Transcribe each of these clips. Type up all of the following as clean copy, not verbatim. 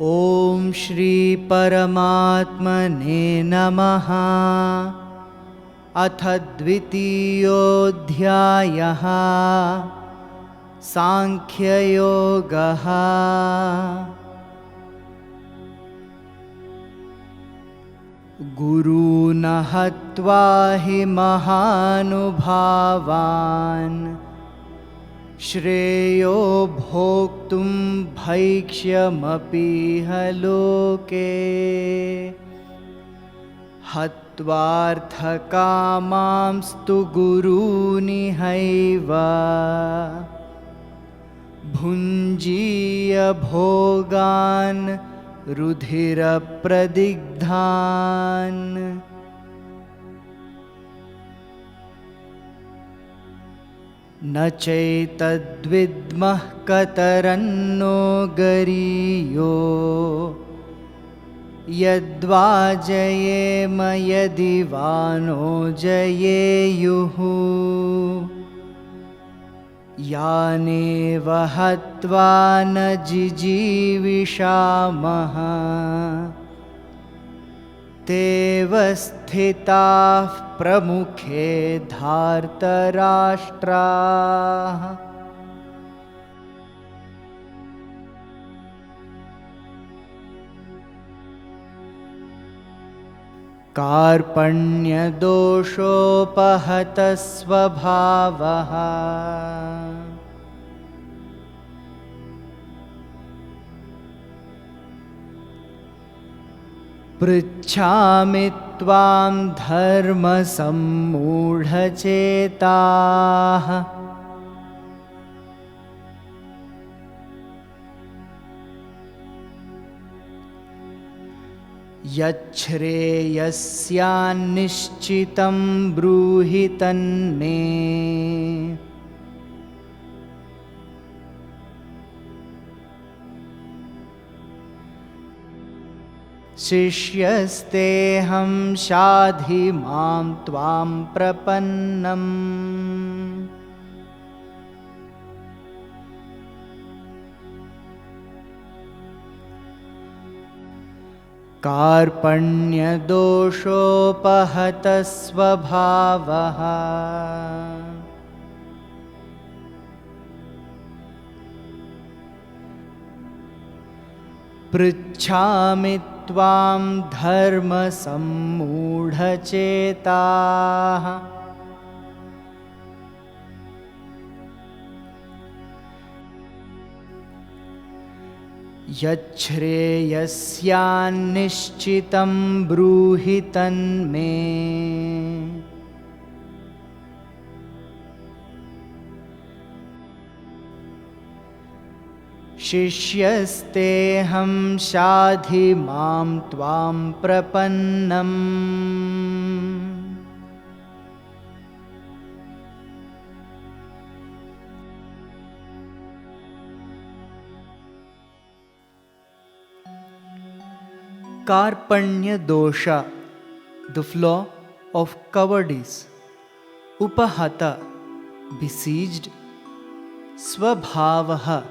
ॐ श्री परमात्मने नमः। अथ द्वितीयोऽध्यायः सांख्ययोगः। गुरून् हत्वा हि महानुभावान् श्रेयो भोक्तुं भैक्ष्यमपीह लोके। हत्वार्थकामांस्तु गुरूनिहैव भुञ्जीय भोगान् रुधिरप्रदिग्धान्। न चैतद्विद्मः कतरन्नो गरीयो यद्वा जयेम यदि वा नो जयेयुः। यानेव हत्वा न जिजीविषामः तेव स्थिताः प्रमुखे धार्तराष्ट्राः। कार्पण्यदोषोपहतः स्वभावः पृच्छामि त्वां धर्मसम्मूढचेताः। यच्छ्रेयस्यान्निश्चितं ब्रूहि तन्मे। शिष्यस्तेऽहं शाधि मां त्वां प्रपन्नम्। कार्पण्यदोषोपहतः स्वभावः पृच्छामि त्वां धर्मसम्मूढचेताः। यच्छ्रेयस्यान्निश्चितं ब्रूहि तन्मे। शिष्यस्तेऽहं शाधि मां त्वां प्रपन्नम्। Karpanya dosha, the flaw of cowardice. Upahata, besieged. Swabhavaha,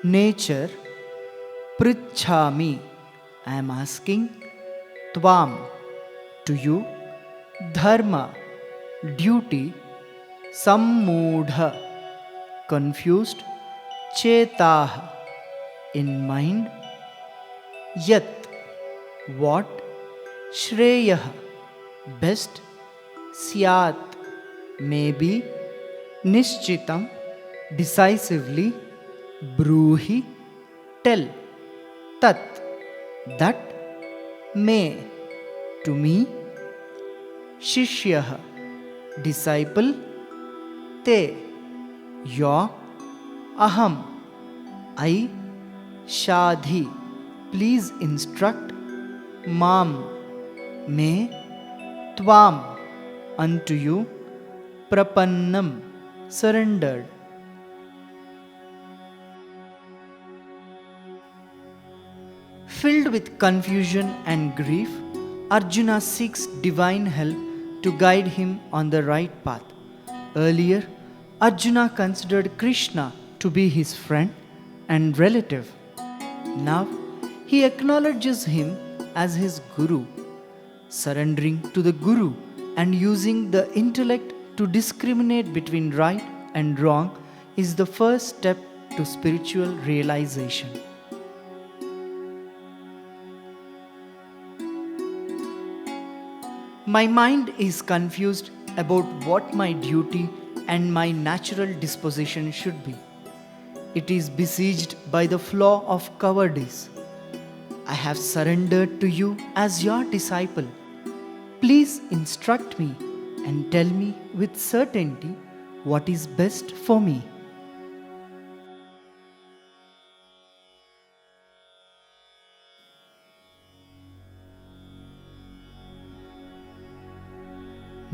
nature. Pritchami, I am asking. Tvam, to you. Dharma, duty. Sammudha, confused. Chetaha, in mind. Yat, what. Shreyah, best. Syat, maybe. Nishchitam, decisively. Bruhi, tell. Tat, that. May, to me. Shishyah, disciple. Te, your. Aham, I. Shadhi, please instruct. Mam, may. Tvam, unto you. Prapannam, surrendered. Filled with confusion and grief, Arjuna seeks divine help to guide him on the right path. Earlier, Arjuna considered Krishna to be his friend and relative. Now, he acknowledges him as his Guru. Surrendering to the Guru and using the intellect to discriminate between right and wrong is the first step to spiritual realization. My mind is confused about what my duty and my natural disposition should be. It is besieged by the flaw of cowardice. I have surrendered to you as your disciple. Please instruct me and tell me with certainty what is best for me.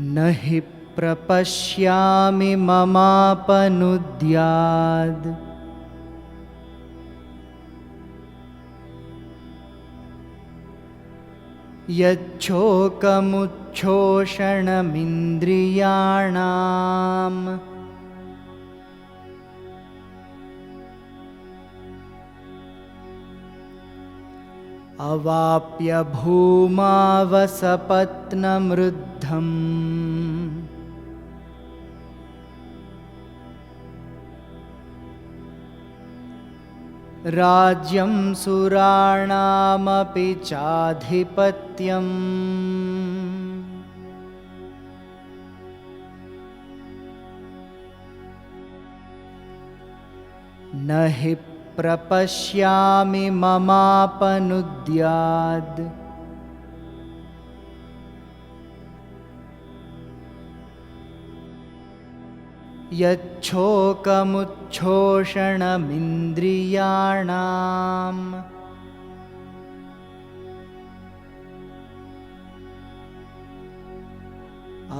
न हि प्रपश्यामि ममापनुद्याद् यच्छोकमुच्छोषणमिन्द्रियाणाम् अवाप्य भूमावसपत्नमृद्धम् राज्यं सुराणामपि चाधिपत्यम् न हि प्रपश्यामि ममापनुद्याद् यच्छोकमुच्छोषणमिन्द्रियाणाम्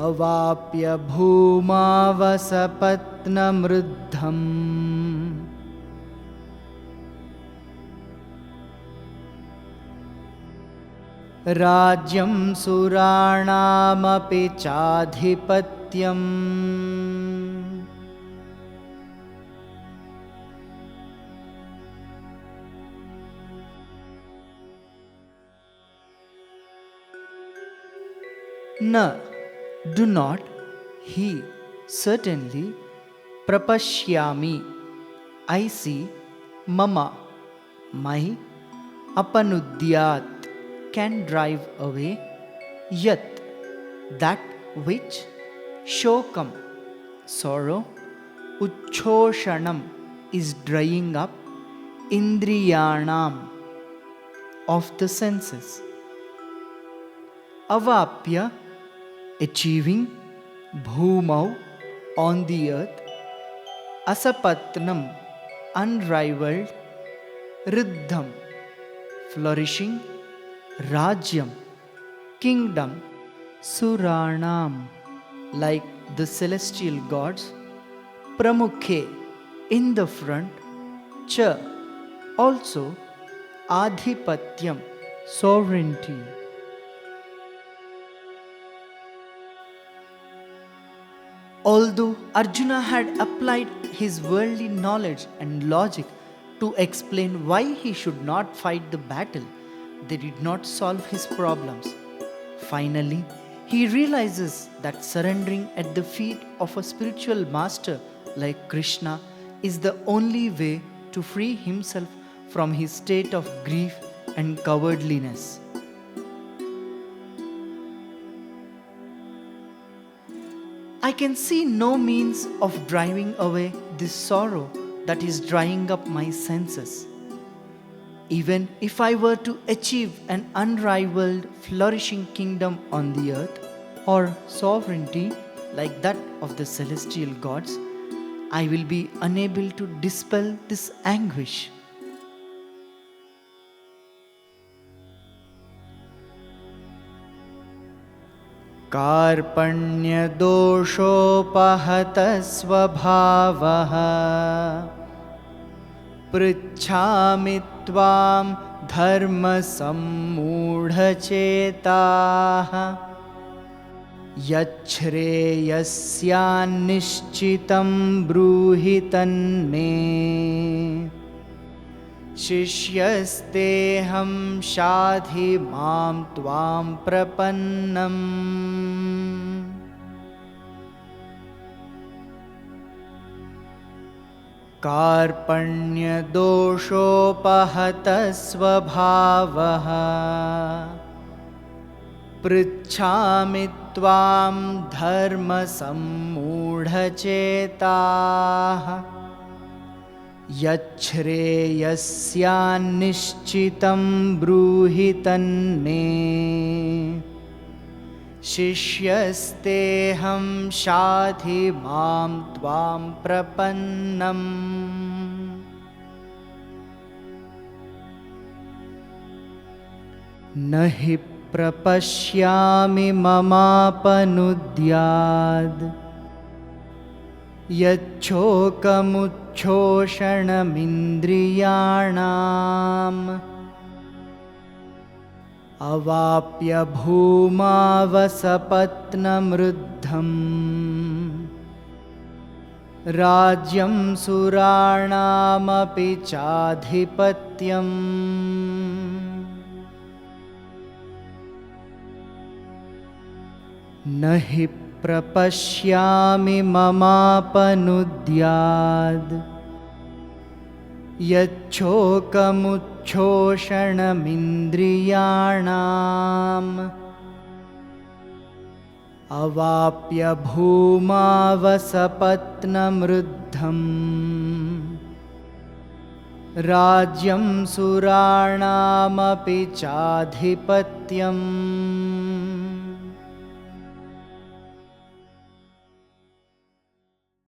अवाप्य भूमावसपत्नमृद्धम् राज्यं सुराणामपि चाधिपत्यम् न, do not, he, certainly, prapashyami, I see, mama, my, apanudyat, can drive away, yat, that which, shokam, sorrow, uchoshanam, is drying up, indriyanam, of the senses, avapya, achieving, bhumau, on the earth, asapatnam, unrivaled, riddham, flourishing, rajyam, kingdom, suranam, like the celestial gods, pramukhe, in the front, cha, also, adhipatyam, sovereignty. Although Arjuna had applied his worldly knowledge and logic to explain why he should not fight the battle, they did not solve his problems. Finally, he realizes that surrendering at the feet of a spiritual master like Krishna is the only way to free himself from his state of grief and cowardliness. I can see no means of driving away this sorrow that is drying up my senses. Even if I were to achieve an unrivaled, flourishing kingdom on the earth, or sovereignty like that of the celestial gods, I will be unable to dispel this anguish. कार्पण्यदोषोपहतस्वभावः पृच्छामि त्वां धर्मसम्मूढचेताः यच्छ्रेयस्यान्निश्चितं ब्रूहि तन्मे शिष्यस्तेऽहं शाधि मां त्वां प्रपन्नम्। कार्पण्यदोषोपहतः स्वभावः पृच्छामि त्वां धर्मसम्मूढचेताः। यच्छ्रेयस्यान्निश्चितं ब्रूहि तन्मे। शिष्यस्तेऽहं शाधि मां त्वां प्रपन्नम्। न हि प्रपश्यामि ममापनुद्याद् यच्छोकमुच्छोषणमिन्द्रियाणाम्। अवाप्य भूमावसपत्नमृद्धम् राज्यं सुराणामपि चाधिपत्यम्। न हि प्रपश्यामि ममापनुद्याद् यच्छोकमुच्छोषणमिन्द्रियाणाम्। अवाप्य भूमावसपत्नमृद्धम् राज्यं सुराणामपि चाधिपत्यम्।